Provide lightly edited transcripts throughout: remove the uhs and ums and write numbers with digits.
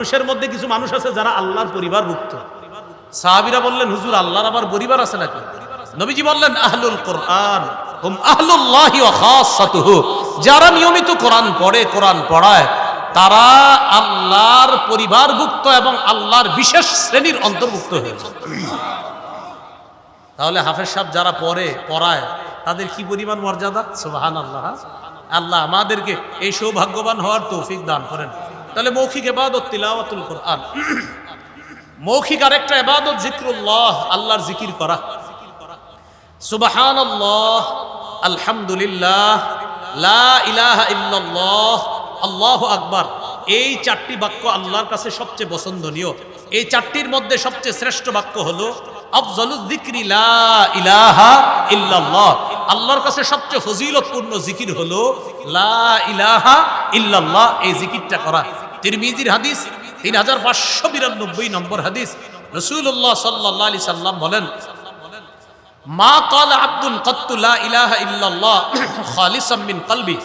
মানুষের মধ্যে কিছু মানুষ আছে যারা আল্লাহর পরিবারভুক্ত। সাহাবীরা বললেন, হুজুর আল্লাহর আবার পরিবার আছে নাকি? নবীজি বললেন, আহলুল কোরআন হুম আহলুল্লাহি ওয়া খাসসাতুহু, যারা নিয়মিত কোরআন পড়ে, কোরআন পড়ায়, তারা আল্লাহর পরিবারভুক্ত এবং আল্লাহর বিশেষ শ্রেণীর অন্তর্ভুক্ত হয়েছে। তাহলে হাফেজ সাহেব যারা পড়ায় তাদের কি পরিমাণ মর্যাদা! সুবহানাল্লাহ। আল্লাহ আমাদেরকে এই সৌভাগ্যবান হওয়ার তৌফিক দান করেন। তাহলে মৌখিক ইবাদত তিলাওয়াতুল কোরআন, মৌখিক আরেকটা ইবাদত জিক্রুল্লাহ, আল্লাহর জিকির করা। সুবহানাল্লাহ, আলহামদুলিল্লাহ, লা ইলাহা ইল্লাল্লাহ, আল্লাহু আকবার। এই চারটি বাক্য আল্লাহর কাছে সবচেয়ে পছন্দনীয়। এই চারটির মধ্যে সবচেয়ে শ্রেষ্ঠ বাক্য হলো আফজালুয যিকরি লা ইলাহা ইল্লাল্লাহ। আল্লাহর কাছে সবচেয়ে ফজিলতপূর্ণ জিকির হলো লা ইলাহা ইল্লাল্লাহ। এই জিকিরটা করা। তিরমিজির হাদিস 3592 নম্বর হাদিস, রাসূলুল্লাহ সাল্লাল্লাহু আলাইহি সাল্লাম বলেন, মা ক্বালা আবদুন কাত্তু লা ইলাহা ইল্লাল্লাহ খালিসাম মিন কলবি,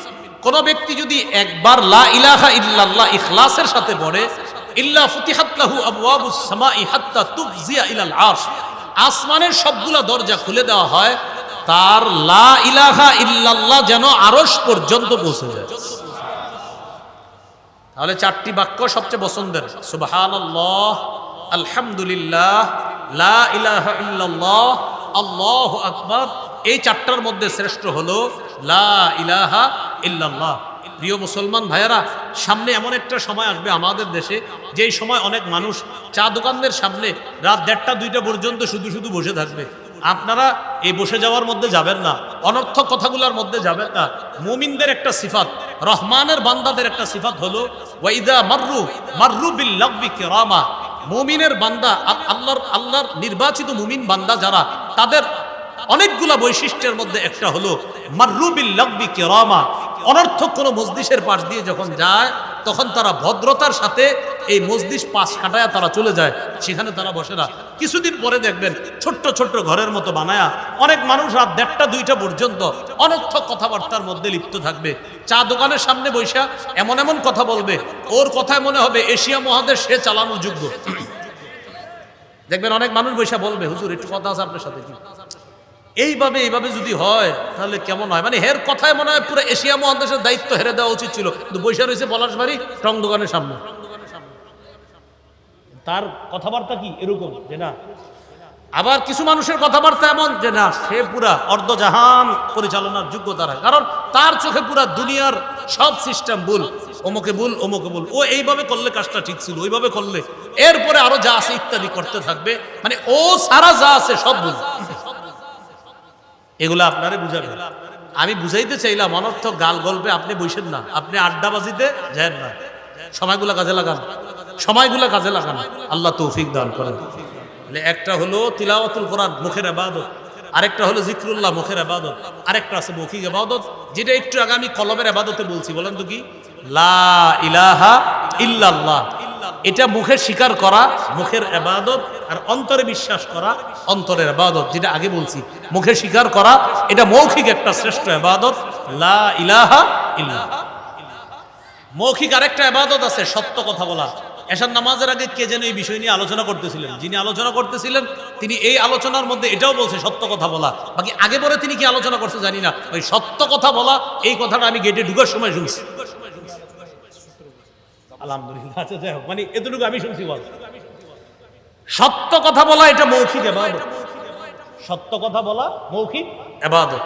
কোন ব্যক্তি যদি একবার লা ইলাহা ইল্লাল্লাহ ইখলাসের সাথে পড়ে, ইল্লা ফুতিহাত লাহু আবওয়াবুস সামাই হাত্তা তুফজিয়া ইলাল আরশ, আসমানের সবগুলা দরজা খুলে দেওয়া হয়, তার লা ইলাহা ইল্লাল্লাহ যেন আরশ পর্যন্ত পৌঁছে যায়। তাহলে চারটি বাক্য সবচেয়ে পছন্দের, সুবহানাল্লাহ, আলহামদুলিল্লাহ, লা ইলাহা ইল্লাল্লাহ, আল্লাহু আকবার। এই চারটার মধ্যে শ্রেষ্ঠ হলো লা ইলাহা ইল্লাল্লাহ। প্রিয় মুসলমান ভাইয়েরা, সামনে এমন একটা সময় আসবে আমাদের দেশে, যেই সময় অনেক মানুষ চা দোকানদের সামনে রাত 1টা-2টা পর্যন্ত শুধু শুধু বসে থাকবে। আপনারা এই বসে যাওয়ার মধ্যে যাবেন না, অনর্থক কথাগুলোর মধ্যে যাবেন না। মুমিনদের একটা সিফাত, রহমানের বান্দাদের একটা সিফাত হলো ওয়াইদা মাররু বিল লাগবি কিরামা। মুমিনের বান্দা, আল্লাহর নির্বাচিত মুমিন বান্দা যারা, তাদের অনেকগুলা বৈশিষ্ট্যের মধ্যে একটা হলো মাররু বিল লাগবি কিরামা। অনর্থক কোনো মজলিসের পাশ দিয়ে যখন যায়, তখন তারা ভদ্রতার সাথে এই মজলিস পাশ কাটায় তারা চলে যায়, সেখানে তারা বসে না। কিছুদিন পরে দেখবেন ছোট্ট ছোট্ট ঘরের মতো বানায়া অনেক মানুষ রাত 1টা-2টা পর্যন্ত অনর্থক কথাবার্তার মধ্যে লিপ্ত থাকবে। চা দোকানের সামনে বৈশা এমন এমন কথা বলবে, ওর কথায় মনে হবে এশিয়া মহাদেশ সে চালানোর যোগ্য। দেখবেন অনেক মানুষ বৈশা বলবে, হুজুর একটু কথা আছে আপনার সাথে। এইভাবে যদি হয় তাহলে কেমন হয়? মানে হের কথায় মনে হয় পুরো এশিয়া মহাদেশের দায়িত্ব হেরে দেওয়া উচিত ছিল, কিন্তু বৈশা রয়েছে পলাশবাড়ি টং দোকানের সামনে। তার কথাবার্তা কি এরকম যে না। আবার কিছু মানুষের কথাবার্তা এমন যে না, সে পুরা অর্ধজাহান পরিচালনার যোগ্যতা রাখে, কারণ তার চোখে পুরা দুনিয়ার সব সিস্টেম ভুল। অমুকে ভুল, অমুকে ভুল, ও এইভাবে করলে কাজটা ঠিক ছিল, ওইভাবে করলে, এরপরে আরো যা আছে ইত্যাদি করতে থাকবে। মানে ও সারা যা আছে সব ভুল। এগুলো আপনারে বুঝাবে। আমি বুঝাইতে চাইলাম, অনর্থক গাল গল্পে আপনি বসেন না, আপনি আড্ডাবাজিতে যান না। সময়গুলা কাজে লাগান, সময়গুলা কাজে লাগান। আল্লাহ তৌফিক দান করেন। একটা হলো তিলাওয়াতুল কোরআন, মুখের ইবাদত। আরেকটা হলো জিক্রুল্লাহ, মুখের ইবাদত। আরেকটা আছে মৌখিক ইবাদত, যেটা একটু আগে আমি কলমের ইবাদতে বলছি। বলেন তো কি? লা ইলাহা ইল্লাল্লাহ। এটা মুখে স্বীকার করা, মুখের ইবাদত, আর অন্তরে বিশ্বাস করা, অন্তরের ইবাদত। যেটা আগে বলছি, মুখে স্বীকার করা, এটা মৌখিক একটা শ্রেষ্ঠ ইবাদত, লা ইলাহা ইল্লাল্লাহ। মৌখিক আরেকটা ইবাদত আছে, সত্য কথা বলা। এশার নামাজের আগে কে যেন এই বিষয় নিয়ে আলোচনা করতেছিলেন, যিনি আলোচনা করতেছিলেন তিনি এই আলোচনার মধ্যে এটাও বলছে সত্য কথা বলা। বাকি আগে পরে তিনি কি আলোচনা করছে জানি না, ওই সত্য কথা বলা এই কথাটা আমি গেটে ঢুকার সময় শুনছি। আলহামদুলিল্লাহ, আচ্ছা যাই হোক, মানে এতটুকু আমি শুনছি। বল, সত্য কথা বলা এটা মৌখিক ইবাদত। সত্য কথা বলা মৌখিক ইবাদত।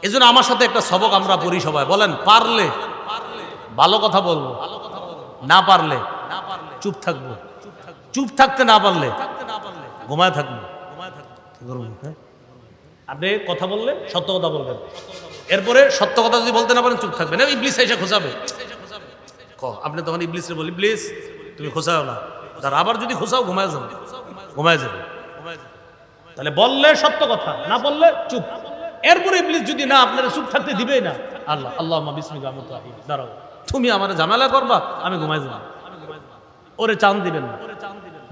এজন্য আমার সাথে একটা সবক আমরা পড়ি সবাই। বলেন, পারলে ভালো কথা বলবো, না পারলে চুপ থাকবো। চুপ থাকতে না পারলে ঘুমায় থাকবো। আপনি কথা বললে সত্য কথা বলবেন, এরপরে সত্য কথা যদি বলতে না পারেন চুপ থাকবেন। ইবলিস এসে খোঁচাবে, আপনি তখন ইবলিসরে বলি, ইবলিস তুমি খোঁচাও না, তার আবার যদি খোঁচাও ঘুমায় যাবে, ঘুমায় যাবে। তাহলে বললে সত্য কথা, না বললে চুপ। এরপরে ইবলিস যদি না আপনারা চুপ থাকতে দিবেই না, আল্লাহ আল্লাহুম্মা বিসমিকা মুতাহি, দাঁড়াও, তুমি আমার ঝামেলা করবা, আমি ঘুমাই যাব, ওরে চান দিবেন না।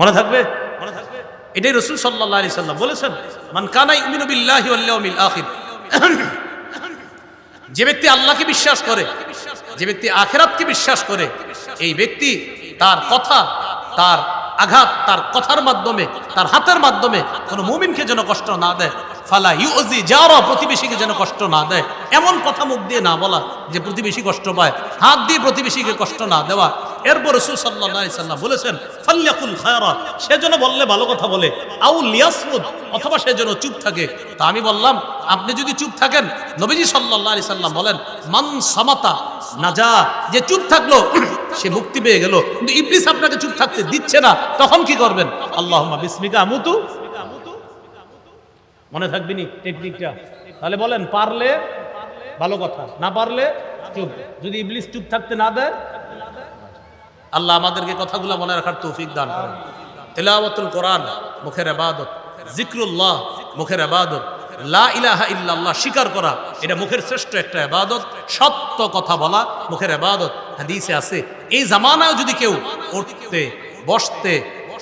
মনে থাকবে? মনে থাকবে। এটাই রাসূল সাল্লাল্লাহু আলাইহি সাল্লাম বলেছেন, মান কানা ইউমিনু বিল্লাহি ওয়াল ইয়াউমিল আখির। যে ব্যক্তি আল্লাহকে বিশ্বাস করে, যে ব্যক্তি আখিরাতকে বিশ্বাস করে, এই ব্যক্তি তার কথা, তার আঘাত, তার কথার মাধ্যমে, তার হাতের মাধ্যমে কোনো মুমিনকে যেন কষ্ট না দেয়। ফালা ইউজি জারা, প্রতিবেশীকে যেন কষ্ট না দেয়। এমন কথা মুখ দিয়ে না বলা যে প্রতিবেশী কষ্ট পায়, হাত দিয়ে প্রতিবেশীকে কষ্ট না দেওয়া। এরপর রাসূল সাল্লাল্লাহু আলাইহি সাল্লাম বলেছেন ফালইয়াকুল খায়রা, সে যেন বললে ভালো কথা বলে, আউ লিয়াসমুদ, অথবা সে যেন চুপ থাকে। তা আমি বললাম, আপনি যদি চুপ থাকেন, নবীজি সাল্লাল্লাহু আলাইহি সাল্লাম বলেন মান সামাতা নাজা, যে চুপ থাকলো সে মুক্তি পেয়ে গেল। কিন্তু ইবলিস আপনাকে চুপ থাকতে দিচ্ছে না, তখন কি করবেন? আল্লাহুম্মা বিসমিকা আমুতু। মনে থাকবে নি টেকনিকটা? তাহলে বলেন, পারলে ভালো কথা, না পারলে চুপ। যদি ইবলিস চুপ থাকতে না দেয়, আল্লাহ আমাদেরকে কথাগুলো মনে রাখার তৌফিক দান করেন। তিলাওয়াতুল কোরআন মুখের ইবাদত, জিক্রুল্লাহ মুখের ইবাদত, লা ইলাহা ইল্লাল্লাহ স্বীকার করা এটা মুখের শ্রেষ্ঠ একটা ইবাদত। সত্য কথা বলা মুখের ইবাদত। হাদিসে আছে এই জামানায় যদি কেউ উঠতে বসতে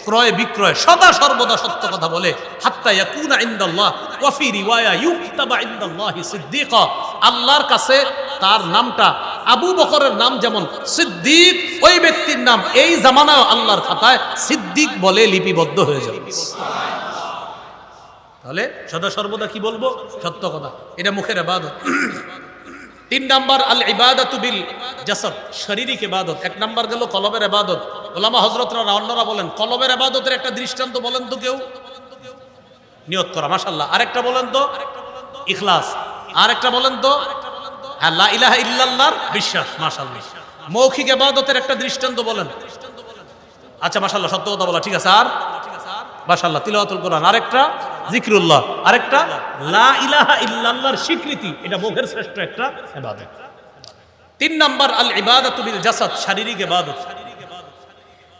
ক্রয় বিক্রয় সদা সর্বদা সত্য কথা বলে, হাত্তা ইয়াকুনা ইনদাল্লাহ ওয়া ফি রিওয়ায়া ইউকতাবা ইনদাল্লাহি সিদ্দিকা, আল্লাহর কাছে তার নামটা আবু বকরের নাম যেমন সিদ্দিক, ওই ব্যক্তির নাম এই জামানায় আল্লাহর খাতায় সিদ্দিক বলে লিপিবদ্ধ হয়ে যাবে। তাহলে সদা সর্বদা কি বলবো? সত্য কথা, এটা মুখের ইবাদত। 3 নাম্বার আল ইবাদাতু বিল জাসাদ, শারীরিক ইবাদত। 1 নাম্বার গেল কলবের ইবাদত। উলামা হযরতরা অন্যরা বলেন কলবের ইবাদতের একটা দৃষ্টান্ত বলেন তো কেউ? নিয়ত করা, মাশাআল্লাহ। আরেকটা বলেন তো? ইখলাস। আরেকটা বলেন তো? লা ইলাহা ইল্লাল্লাহর বিশ্বাস, মাশাআল্লাহ। মৌখিক ইবাদতের একটা দৃষ্টান্ত বলেন। আচ্ছা মাশাআল্লাহ, সত্য কথা বলা, ঠিক আছে। আর মাশাআল্লাহ তিলাওয়াতুল কোরআন। আরেকটা জিক্রুল্লাহ। আরেকটা লা ইলাহা ইল্লাল্লাহর স্বীকৃতি, এটা মুখের শ্রেষ্ঠ একটা ইবাদত। 3 নাম্বার আল ইবাদাতু বিল জাসাদ, শারীরিক ইবাদত।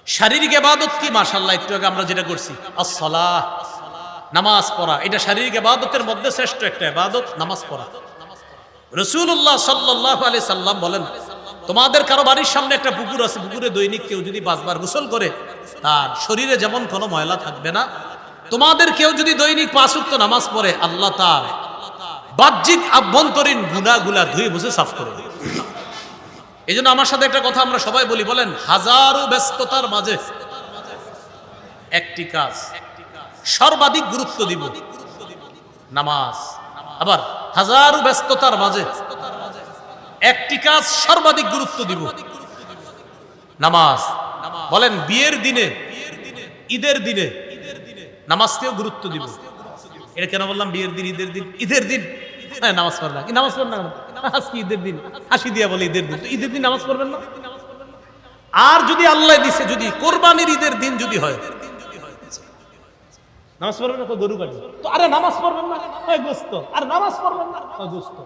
শারীরিক ইবাদত কি? মাশাআল্লাহ, একটু আগে আমরা যেটা করছি আসসালাহ, নামাজ পড়া, এটা শারীরিক ইবাদতের মধ্যে শ্রেষ্ঠ একটা ইবাদত, নামাজ পড়া। রাসূলুল্লাহ সাল্লাল্লাহু আলাইহি সাল্লাম বলেন, তোমাদের কারো বাড়ির সামনে একটা পুকুর আছে, পুকুরে দৈনিক কেউ যদি 5 বার গোসল করে তার শরীরে যেমন কোনো ময়লা থাকবে না, তোমাদের কেউ যদি দৈনিক 5 ওয়াক্ত নামাজ পড়ে আল্লাহ তার বাহ্যিক আভ্যন্তরীণ গুনাহগুলা ধুয়ে মুছে সাফ করে দেবে। এই জন্য আমার সাথে একটা কথা আমরা সবাই বলি, বলেন হাজারো ব্যস্ততার মাঝে একটি কাজ সর্বাধিক গুরুত্ব দিব, নামাজ। আবার হাজারো ব্যস্ততার মাঝে একটি কাজ সর্বাধিক গুরুত্ব দিব, নামাজ। বলেন বিয়ের দিনে, ঈদের দিনে নামাজকেও গুরুত্ব দিব। এটা কেন বললাম? বিয়ের দিন, ঈদের দিন, ঈদের দিন নামাজ পড়বে না কি? নামাজ পড়বেন না, আজকে ঈদের দিন, হাসি দিয়া বলে ঈদের দিন, ঈদের দিন নামাজ পড়বেন না। আর যদি আল্লাহ দিছে, যদি কোরবানির ঈদের দিন যদি হয়, নামাজ পড়বেন না, গরু কাটবে তো, আরে নামাজ পড়বেন না, গোস্ত, আর নামাজ পড়বেন না, গোস্ত।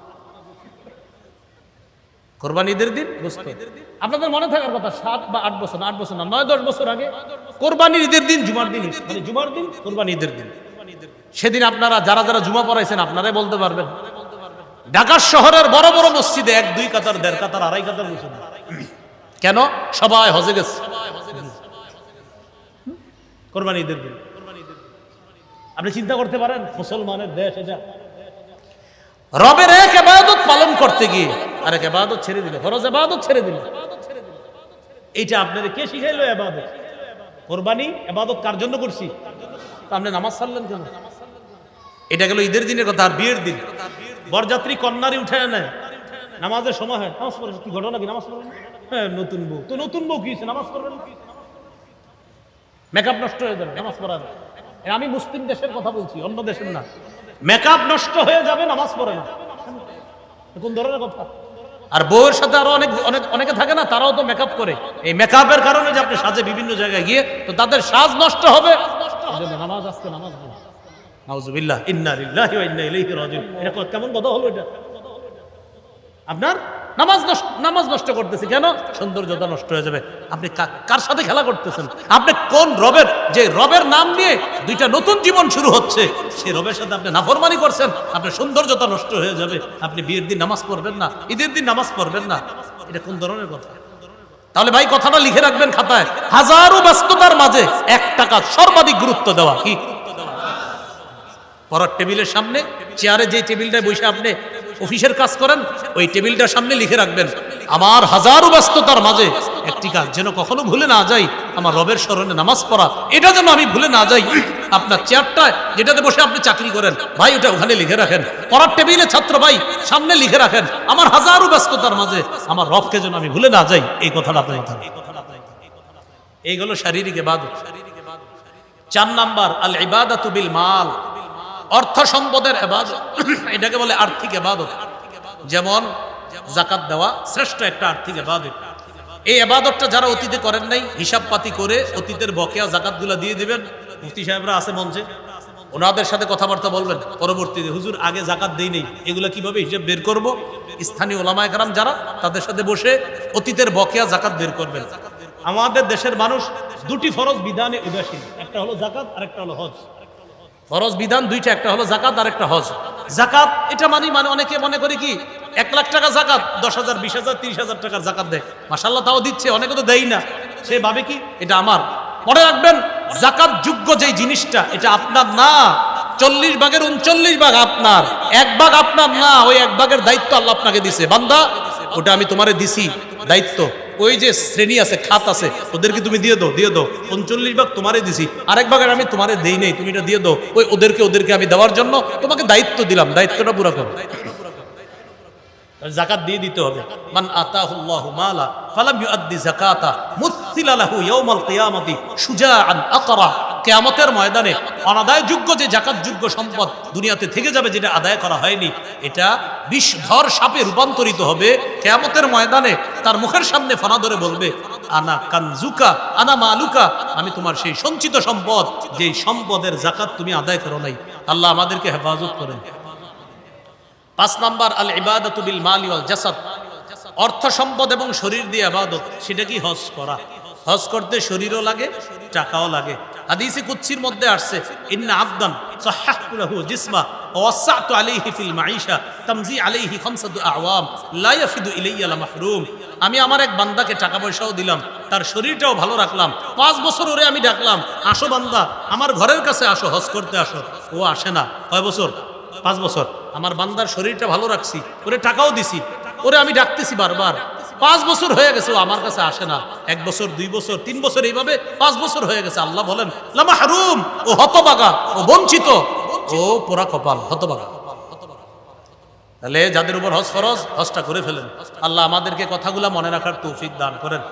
কোরবানি ঈদের দিন গোস্ত। আপনাদের মনে থাকার কথা 7 বা 8 বছর, 8 বছর না, 9-10 বছর আগে কোরবানির ঈদের দিন জুমার দিন, মানে জুমার দিন কোরবানি ঈদের দিন। সেদিন আপনারা যারা যারা জুমা পড়াইছেন আপনারাই বলতে পারবেন, ঢাকা শহরের বড় বড় মসজিদে 1-2 কাতার, 1.5 কাতার, 2.5 কাতার বসে। কেন? সবাই হজে গেছে কোরবানি ঈদের দিন। আপনি চিন্তা করতে পারেন, মুসলমানের দেশ এটা, রবের এক ইবাদত পালন করতে গিয়ে আরেক ইবাদত ছেড়ে দিল, ফরজ ইবাদত ছেড়ে দিল। এইটা আপনাদের কে শিখাইলো? ইবাদত। কোরবানি ইবাদত কার জন্য করছি? তো আপনি নামাজ ছাড়লেন কেন? এটা গেল ঈদের দিনের কথা। আর বিয়ের দিন বরযাত্রী কন্যারি উঠে নেয়, নামাজের সময় হয়, নামাজ পড়বেন কি? ঘটনা কি? নামাজ পড়বেন? হ্যাঁ, নতুন বউ তো, নতুন বউ কি নামাজ পড়বেন? মেকআপ নষ্ট হয়ে যাবে, নামাজ পড়া না। আমি মুসলিম দেশের কথা বলছি, অন্য দেশের না। মেকআপ নষ্ট হয়ে যাবে, নামাজ পড়ে না, কোন ধরনের কথা? আর বউয়ের সাথে আরো অনেকে থাকে না, তারাও তো মেকআপ করে। এই মেকআপের কারণে যে আপনি সাজে বিভিন্ন জায়গায় গিয়ে, তো তাদের সাজ নষ্ট হবে। নামাজ আজকে নামাজ পড়ে, নাউজুবিল্লাহ, ইন্না লিল্লাহি ওয়া ইন্না ইলাইহি রাজিউন। এটা কেমন কথা হলো? এটা আপনার নামাজ নষ্ট করতেছে কেন? সৌন্দর্যতা নষ্ট হয়ে যাবে। আপনি কার সাথে খেলা করতেছেন? আপনি কোন রবের, যে রবের নাম নিয়ে 2টা নতুন জীবন শুরু হচ্ছে, সেই রবের সাথে আপনি নাফরমানি করছেন, আপনার সৌন্দর্যতা নষ্ট হয়ে যাবে। আপনি বিয়ের দিন নামাজ পড়বেন না, ঈদের দিন নামাজ পড়বেন না, এটা কোন ধরনের কথা? তাহলে ভাই কথাটা লিখে রাখবেন খাতায়, হাজারো ব্যস্ততার মাঝে একটা কাজ সর্বাধিক গুরুত্ব দেওয়া। কি? পড়ার টেবিলের সামনে, চেয়ারে যে টেবিলটায় বসে আপনি অফিসের কাজ করেন, ওই টেবিলটার সামনে লিখে রাখবেন, আমার হাজারো ব্যস্ততার মাঝে একটি কাজ যেন কখনো ভুলে না যাই, আমার রবের স্মরণে নামাজ পড়া, এটা যেন আমি ভুলে না যাই। আপনার চেয়ারটা যেটাতে বসে আপনি চাকরি করেন ভাই, ওটা ওখানে লিখে রাখেন। পড়ার টেবিলে ছাত্র ভাই সামনে লিখে রাখেন, আমার হাজারো ব্যস্ততার মাঝে আমার রবকে যেন আমি ভুলে না যাই। এই কথাটা আপনার মাথায়। এইগুলো শারীরিক ইবাদত। 4 নাম্বার আল ইবাদাতু বিল মাল, অর্থ সম্পদের ইবাদত। এটাকে বলে আর্থিক ইবাদত। যেমন যাকাত দেওয়া শ্রেষ্ঠ একটা আর্থিক ইবাদত। এই ইবাদতটা যারা অতীতে করেন নাই, হিসাব পাতি করে অতীতের বকেয়া যাকাতগুলো দিয়ে দিবেন। মুফতি সাহেবরা আছে মঞ্চে, ওনাদের সাথে কথাবার্তা বলবেন পরবর্তীতে, হুজুর আগে যাকাত দেই নেই, এগুলো কিভাবে হিসাব বের করব। স্থানীয় ওলামায়ে কেরাম যারা, তাদের সাথে বসে অতীতের বকেয়া যাকাত বের করবেন। আমাদের দেশের মানুষ দুটি ফরজ বিধানে উদাসীন, একটা হলো যাকাত আর একটা হলো হজ। ফরজ বিধান দুইটা, একটা হলো যাকাত আর একটা হজ। যাকাত এটা মানে অনেকে মনে করে কি 1 লাখ টাকা যাকাত, 10,000 20,000 30,000 টাকার যাকাত দেয়, মাশাআল্লাহ তাও দিচ্ছে, অনেকে তো দেয় না। সে ভাবে কি এটা আমার। মনে রাখবেন যাকাত যোগ্য যেই জিনিসটা এটা আপনার না, 40 ভাগের 39 ভাগ আপনার, 1 ভাগ আপনার না। ওই 1 ভাগের দায়িত্ব আল্লাহ আপনাকে দিছে, বান্দা ওটা আমি তোমারে দিছি দায়িত্ব। ওই যে শ্রেণী আছে, খাত আছে, ওদেরকে তুমি দিয়ে দাও, দিয়ে দাও। 39 ভাগ তোমারে দিছি, আরেক ভাগের আমি তোমারে দেই নেই, তুমি এটা দিয়ে দাও। ওই ওদেরকে আমি দেওয়ার জন্য তোমাকে দায়িত্ব দিলাম, দায়িত্বটা পুরো করো। যাকাত দিয়ে দিতে হবে। মান আতাহুল্লাহু মালা ফালাম ইউআদ্দি যাকাতা মুসিলা লাহু ইয়াউমাল কিয়ামতি শুজাআন আকরা। কিয়ামতের ময়দানে অনাদায়যোগ্য যে যাকাতযোগ্য সম্পদ দুনিয়াতে থেকে যাবে, যেটা আদায় করা হয়নি, এটা বিষধর সাপে রূপান্তরিত হবে। কিয়ামতের ময়দানে তার মুখের সামনে ফানা ধরে বলবে, আনা কানজুকা আনা মালুকা, আমি তোমার সেই সঞ্চিত সম্পদ, যেই সম্পদের যাকাত তুমি আদায় করো নাই। আল্লাহ আমাদেরকে হেফাজত করেন। 5 নাম্বার আল ইবাদাতু বিল মালি ওয়াল জাসাদ, অর্থ সম্পদ এবং শরীর দিয়ে ইবাদত। সেটা কি হজ করা। হজ করতে শরীরও লাগে, টাকাও লাগে। হাদিসে কুদসির মধ্যে আসছে, ইন্না আবদান সাহহাতু লাহু জিসমা ওয়া ওয়াসআতু আলাইহি ফিল মাঈশা তামজি আলাইহি খামসাতু আওয়াম লা ইয়াফিদু ইলাইয়া লা মাহরুম। আমি আমার এক বান্দাকে টাকা পয়সাও দিলাম, তার শরীরটাও ভালো রাখলাম, 5 বছর ওরে আমি ডাকলাম, আসো বান্দা আমার ঘরের কাছে আসো, হজ করতে আসো। ও আসে না। কয় বছর? 5 বছর। আমার বান্দার শরীরটা ভালো রাখছি, ওরে টাকাও দিছি, ওরে আমি ডাকতেছি বারবার, 5 বছর হয়ে গেছে, ও আমার কাছে আসে না। 1 বছর 2 বছর 3 বছর, এইভাবে 5 বছর হয়ে গেছে। আল্লাহ বলেন লা মাহরুম, ও হতভাগা, ও বঞ্চিত, ও পোড়া কপাল, হতভাগা। তাহলে যাদের উপর হজ ফরজ, হজটা করে ফেলেন। আল্লাহ আমাদেরকে কথাগুলা মনে রাখার তৌফিক দান করেন।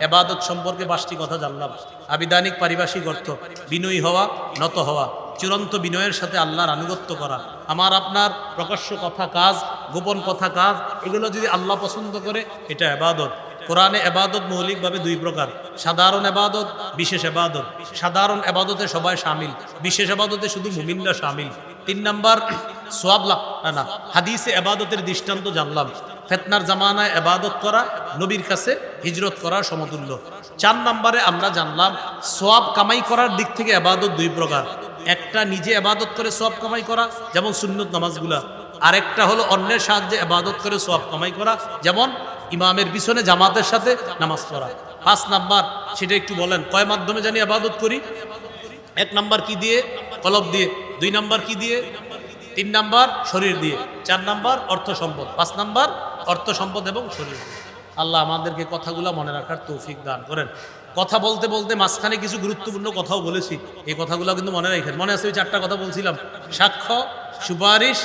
ইবাদত সম্পর্কে 5টি কথা জানলাম। আবিধানিক পারিভাষিক অর্থ, বিনয়ী হওয়া, নত হওয়া, চূড়ান্ত বিনয়ের সাথে আল্লাহর আনুগত্য করা। আমার আপনার প্রকাশ্য কথা কাজ, গোপন কথা কাজ, এগুলো যদি আল্লাহ পছন্দ করে, এটা ইবাদত। কোরআনে ইবাদত মৌলিকভাবে 2 প্রকার, সাধারণ ইবাদত, বিশেষ ইবাদত। সাধারণ ইবাদতে সবাই শামিল, বিশেষ ইবাদতে শুধু মুমিনরা শামিল। 3 নাম্বার সওয়াব লাভ না। হাদিসে ইবাদতের দৃষ্টান্ত জানলাম। ফিতনার জামানায় ইবাদত করা নবীর কাছে হিজরত করার সমতুল্য। 4 নম্বরে আমরা জানলাম সওয়াব কামাই করার দিক থেকে ইবাদত 2 প্রকার। একটা নিজে ইবাদত করে সওয়াব কামাই করা, যেমন সুন্নত নামাজগুলা। আরেকটা হলো অন্যের সাহায্যে ইবাদত করে সওয়াব কামাই করা, যেমন ইমামের পিছনে জামাতের সাথে নামাজ পড়া। 5 নাম্বার, সেটা একটু বলেন, কয় মাধ্যমে জানি ইবাদত করি? 1 নাম্বার কি দিয়ে? কলব দিয়ে। 2 নাম্বার কি দিয়ে? 3 নাম্বার শরীর দিয়ে। 4 নাম্বার অর্থ সম্পদ। 5 নাম্বার অর্থ সম্পদ এবং শরীর। আল্লাহ আমাদেরকে কথাগুলো মনে রাখার তৌফিক দান করেন। কথা বলতে বলতে মাঝখানে কিছু গুরুত্বপূর্ণ কথাও বলেছি, এই কথাগুলো কিন্তু মনে রাখেন। মনে আছে ওই 4টা কথা বলছিলাম, সাক্ষ্য, সুপারিশ,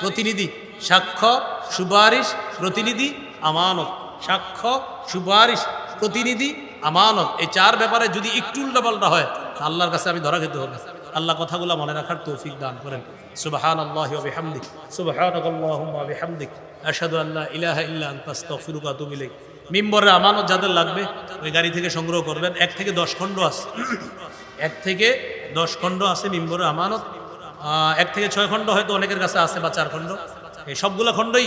প্রতিনিধি। সাক্ষ্য, সুপারিশ, প্রতিনিধি, আমানত। সাক্ষ্য, সুপারিশ, প্রতিনিধি, আমানত। এই 4 ব্যাপারে যদি একটু উল্টাপাল্টা হয়, আল্লাহর কাছে আমি ধরা খেতে হবে। আল্লাহ কথাগুলো মনে রাখার তৌফিক দান করেন। সুবহানাল্লাহি ওয়া বিহামদিহি, সুবহানাকাল্লাহুম্মা ওয়া বিহামদিক, আশহাদু আল্লা ইলাহা ইল্লা আনতা আস্তাগফিরুকা ওয়া আতুবু ইলাইক। মিম্বরের আমানত যাদের লাগবে ওই গাড়ি থেকে সংগ্রহ করবেন। 1 থেকে 10 খণ্ড আছে, 1 থেকে 10 খণ্ড আছে মিম্বরের আমানত। 1 থেকে 6 খণ্ড হয়তো অনেকের কাছে আছে, বা 4 খণ্ড। এই সবগুলা খণ্ডই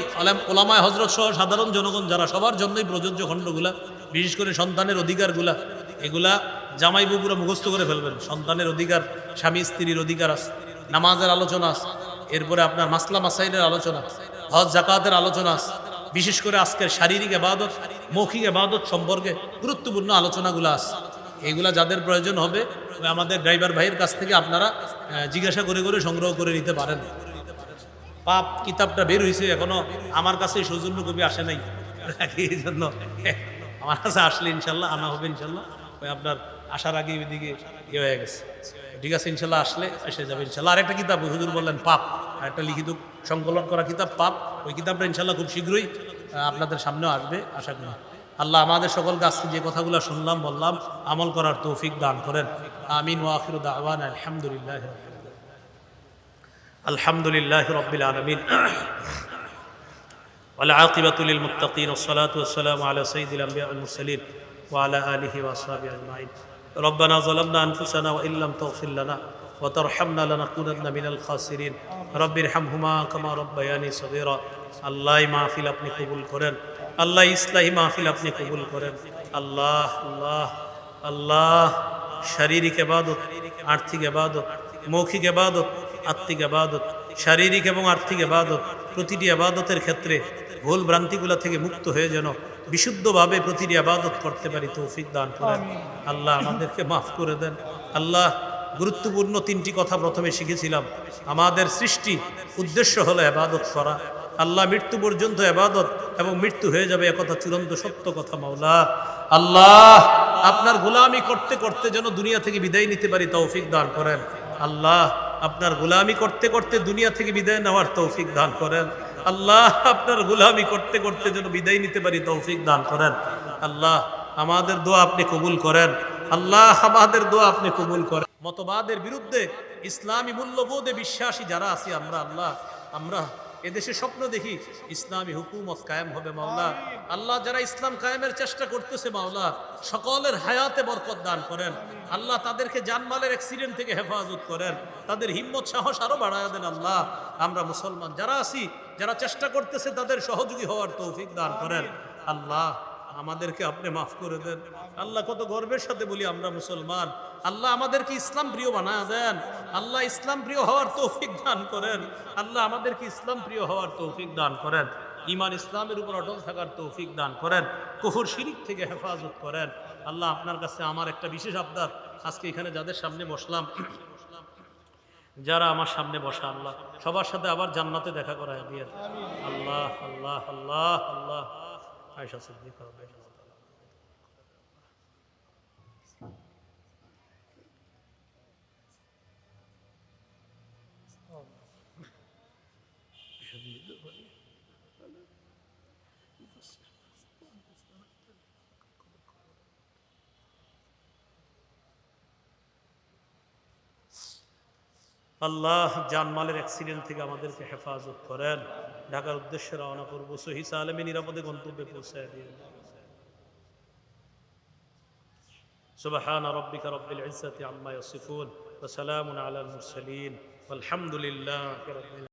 ওলামায়ে হযরত সহ সাধারণ জনগণ যারা, সবার জন্যই প্রযোজ্য খণ্ডগুলা। বিশেষ করে সন্তানের অধিকারগুলা, এগুলা জামাই বুবুরা মুখস্থ করে ফেলবেন। সন্তানের অধিকার, স্বামী স্ত্রীর অধিকার আছে, নামাজের আলোচনা আছে, এরপরে আপনার মাসলা মাসাইলের আলোচনা, হজ জাকাতের আলোচনা আছে। বিশেষ করে আজকের শারীরিক ইবাদত, মৌখিক ইবাদত সম্পর্কে গুরুত্বপূর্ণ আলোচনাগুলো আছে। এইগুলা যাদের প্রয়োজন হবে আমাদের ড্রাইভার ভাইয়ের কাছ থেকে আপনারা জিজ্ঞাসা করে করে সংগ্রহ করে নিতে পারেন। পাপ কিতাবটা বের হয়েছে, এখনো আমার কাছে সৌজন্য কবি আসে নাই, এই জন্য আমার কাছে আসলে ইনশাল্লাহ আনা হবে ইনশাল্লাহ। ওই আপনার আসার আগে ওইদিকে ইয়ে হয়ে গেছে, ঠিক আছে ইনশাল্লাহ আসলে এসে যাবে ইনশাল্লাহ। আরেকটা কিতাব হুজুর বললেন পাপ, একটা লিখিত সংকলন করা কিতাব পাপ, ওই কিতাবটা ইনশাল্লাহ খুব শীঘ্রই আপনাদের সামনেও আসবে আশা করি। আল্লাহ আমাদের সকলকে আজকে যে কথাগুলো শুনলাম বললাম আমল করার তৌফিক দান করেন। আমিন ওয়া আখিরু দাওয়ানা আলহামদুলিল্লাহ আলহামদুলিল্লাহ রাব্বিল আলামিন ওয়াল আকিবাতু লিল মুত্তাকিন ওয়াসসালাতু ওয়াসসালামু আলা সাইয়্যিদিল আমবিয়া ওয়াল মুরসালিন ওয়া আলা আলিহি ওয়া আসহাবিহি আজমাইন। রব্বানা যালামনা আনফুসানা ওয়া ইল্লাম তাগফির লানা ওয়া তারহামনা লানাকুনান্না মিনাল খাসিরিন। রব্বিরহামহুমা কামা রাব্বায়ানি সগীরা। আল্লাহ মাহফিল আপনি কবুল করেন, আল্লাহ ইসলাহি মাহফিল আপনি কবুল করেন। আল্লাহ আল্লাহ আল্লাহ শারীরিক ইবাদত, আর্থিক ইবাদত, মৌখিক ইবাদত, আত্মিক ইবাদত, শারীরিক এবং আর্থিক ইবাদত, প্রতিটি ইবাদতের ক্ষেত্রে ভুল ভ্রান্তিগুলো থেকে মুক্ত হয়ে যেন বিশুদ্ধভাবে প্রতিটি ইবাদত করতে পারি তৌফিক দান করেন। আল্লাহ আমাদেরকে মাফ করে দেন। আল্লাহ গুরুত্বপূর্ণ তিনটি কথা প্রথমে শিখেছিলাম। আমাদের সৃষ্টি উদ্দেশ্য হলো ইবাদত করা। আল্লাহ মৃত্যু পর্যন্ত ইবাদত এবং মৃত্যু হয়ে যাবে একথা চূড়ান্ত সত্য কথা। মাওলা আল্লাহ আপনার গোলামি করতে করতে যেন দুনিয়া থেকে বিদায় নিতে পারি তৌফিক দান করেন। আল্লাহ আপনার গোলামি করতে করতে দুনিয়া থেকে বিদায় নেওয়ার তৌফিক দান করেন। আল্লাহ আপনার গোলামি করতে করতে যেন বিদায় নিতে পারি তৌফিক দান করেন। আল্লাহ আমাদের দোয়া আপনি কবুল করেন। আল্লাহ আমাদের দোয়া আপনি কবুল করেন। মতবাদের বিরুদ্ধে ইসলামী মূল্যবোধে বিশ্বাসী যারা আছি আমরা, আল্লাহ আমরা এদেশে স্বপ্ন দেখি ইসলামী হুকুমত কায়েম হবে মাওলা। আল্লাহ যারা ইসলাম কায়েমের চেষ্টা করতেছে মাওলা সকলের হায়াতে বরকত দান করেন। আল্লাহ তাদেরকে জানমালের অ্যাক্সিডেন্ট থেকে হেফাজত করেন, তাদের হিম্মত সাহস আরো বাড়ায় দেন। আল্লাহ আমরা মুসলমান যারা আছি, যারা চেষ্টা করতেছে তাদের সহযোগী হওয়ার তৌফিক দান করেন। আল্লাহ আমাদেরকে আপনি মাফ করে দেন। আল্লাহ কত গর্বের সাথে বলি আমরা মুসলমান। আল্লাহ আমাদেরকে ইসলাম প্রিয় বানায় দেন। আল্লাহ ইসলাম প্রিয় হওয়ার তৌফিক দান করেন। আল্লাহ আমাদেরকে ইসলাম প্রিয় হওয়ার তৌফিক দান করেন। ঈমান ইসলামের উপর অটল থাকার তৌফিক দান করেন। কুফর শিরিক থেকে হেফাজত করেন। আল্লাহ আপনার কাছে আমার একটা বিশেষ আবদার, আজকে এখানে যাদের সামনে বসলাম, যারা আমার সামনে বসা, আল্লাহ সবার সাথে আবার জান্নাতে দেখা করায় দিয়ে। আল্লাহ আল্লাহ আল্লাহ আল্লাহ আয়েশা সিদ্দিকা আল্লাহ জানমালের অ্যাক্সিডেন্ট থেকে আমাদেরকে হেফাজত করেন। ঢাকার উদ্দেশ্যে রওনা করবো, সহি সালেমে নিরাপদে গন্তব্যে পৌঁছায় দিন। সুবহান রাব্বিকা রাব্বিল ইজ্জাতি আম্মা ইয়াসিফুন ওয়া সালামুন আলাল মুরসালিন ওয়ালহামদুলিল্লাহি রাব্বিল